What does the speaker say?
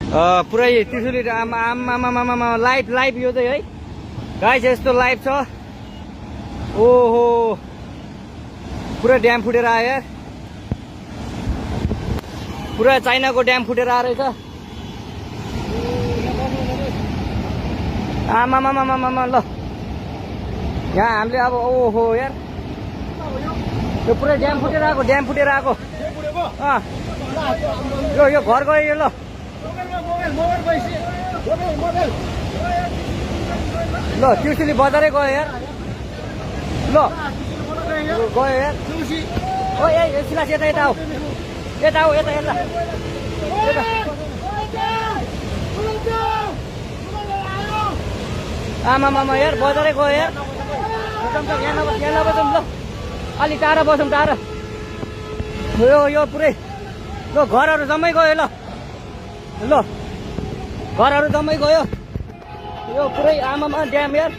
पुरै त्रिशुली आमा लाइभ यो चाहिँ है गाइस यस्तो लाइभ छ। ओहो पुरा ड्याम फुटेर आयो यार, पुरा चाइनाको ड्याम फुटेर आएर रहेछ। आमामामामामा ल यहाँ हामीले अब ओहो यार यो पुरै ड्याम फुटेर आएको यो घर गयो यो। ल ल त्रिशुली बजारै गयो यार। ल गयो यार। ओ ए सिलास यता यता आऊ यता आमामामा यार बजारै गयो यार। यहाँ नबसौँ ल, अलि टाढा बसौँ टाढा। यो पुरै ल घरहरू जम्मै गयो। ल घरहरू जम्मै गयो यो पुरै आमामा ड्याम यार।